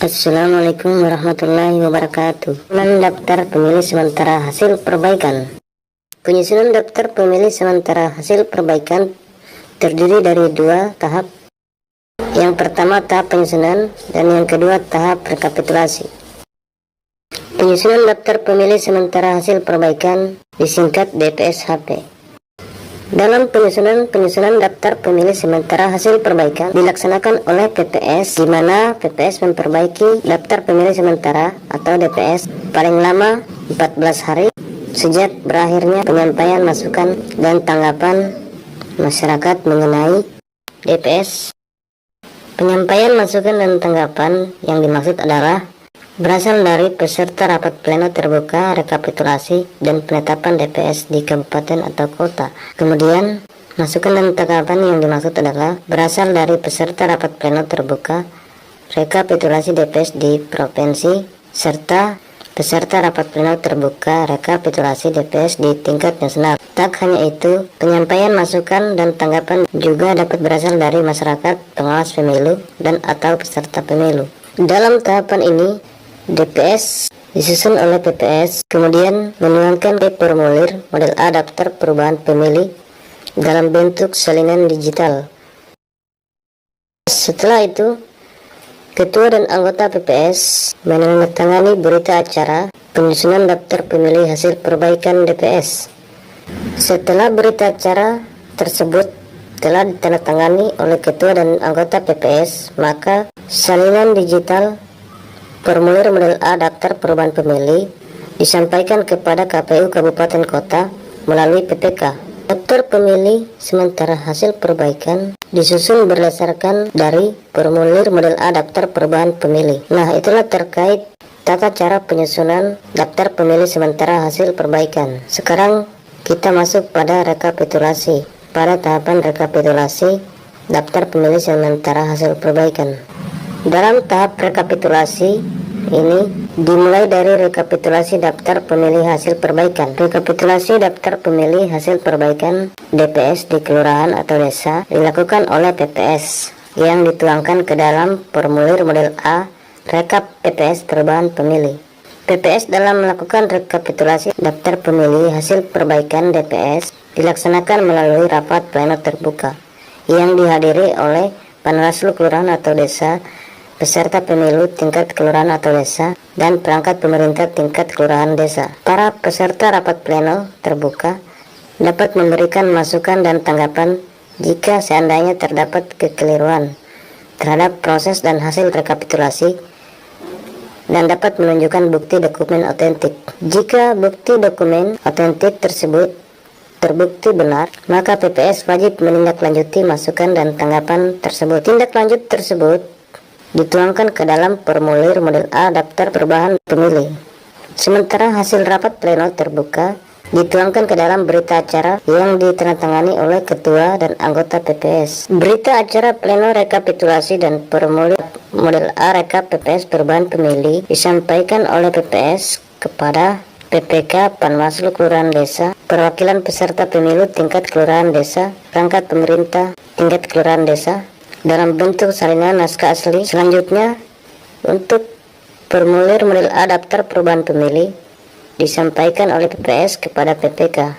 Assalamualaikum warahmatullahi wabarakatuh. Penyusunan daftar pemilih sementara hasil perbaikan. Penyusunan daftar pemilih sementara hasil perbaikan terdiri dari dua tahap. Yang pertama tahap penyusunan dan yang kedua tahap rekapitulasi. Penyusunan daftar pemilih sementara hasil perbaikan disingkat DPSHP. Dalam penyusunan daftar pemilih sementara hasil perbaikan dilaksanakan oleh PPS, di mana PPS memperbaiki daftar pemilih sementara atau DPS paling lama 14 hari sejak berakhirnya penyampaian masukan dan tanggapan masyarakat mengenai DPS. Penyampaian masukan dan tanggapan yang dimaksud adalah berasal dari peserta rapat pleno terbuka, rekapitulasi, dan penetapan DPS di kabupaten atau kota. Kemudian, masukan dan tanggapan yang dimaksud adalah berasal dari peserta rapat pleno terbuka, rekapitulasi DPS di provinsi, serta peserta rapat pleno terbuka, rekapitulasi DPS di tingkat nasional. Tak hanya itu, penyampaian masukan dan tanggapan juga dapat berasal dari masyarakat, pengawas pemilu, dan atau peserta pemilu. Dalam tahapan ini, DPS disusun oleh PPS, kemudian menuangkan ke formulir model A daftar perubahan pemilih dalam bentuk salinan digital. Setelah itu, Ketua dan anggota PPS menandatangani berita acara penyusunan daftar pemilih hasil perbaikan DPS. Setelah berita acara tersebut telah ditandatangani oleh Ketua dan anggota PPS, maka salinan digital formulir model A daftar perubahan pemilih disampaikan kepada KPU Kabupaten Kota melalui PPK. Daftar pemilih sementara hasil perbaikan disusun berdasarkan dari formulir model A daftar perubahan pemilih. Nah, itulah terkait tata cara penyusunan daftar pemilih sementara hasil perbaikan. Sekarang kita masuk pada rekapitulasi. Pada tahapan rekapitulasi daftar pemilih sementara hasil perbaikan. Dalam tahap rekapitulasi ini dimulai dari rekapitulasi daftar pemilih hasil perbaikan. Rekapitulasi daftar pemilih hasil perbaikan DPS di kelurahan atau desa dilakukan oleh PPS yang dituangkan ke dalam formulir model A rekap PPS perubahan pemilih. PPS dalam melakukan rekapitulasi daftar pemilih hasil perbaikan DPS dilaksanakan melalui rapat pleno terbuka yang dihadiri oleh Panwaslu kelurahan atau desa, peserta pemilu tingkat kelurahan atau desa, dan perangkat pemerintah tingkat kelurahan desa. Para peserta rapat pleno terbuka dapat memberikan masukan dan tanggapan jika seandainya terdapat kekeliruan terhadap proses dan hasil rekapitulasi dan dapat menunjukkan bukti dokumen otentik. Jika bukti dokumen otentik tersebut terbukti benar, maka PPS wajib menindaklanjuti masukan dan tanggapan tersebut. Tindak lanjut tersebut dituangkan ke dalam formulir model A daftar perubahan pemilih. Sementara hasil rapat pleno terbuka dituangkan ke dalam berita acara yang ditandatangani oleh ketua dan anggota PPS. Berita acara pleno rekapitulasi dan formulir model A rekap PPS perubahan pemilih disampaikan oleh PPS kepada PPK Panwaslu Kelurahan Desa, perwakilan peserta pemilu tingkat kelurahan desa, perangkat pemerintah tingkat kelurahan desa, dalam bentuk salinan naskah asli. Selanjutnya, untuk formulir model A daftar perubahan pemilih disampaikan oleh PPS kepada PPK.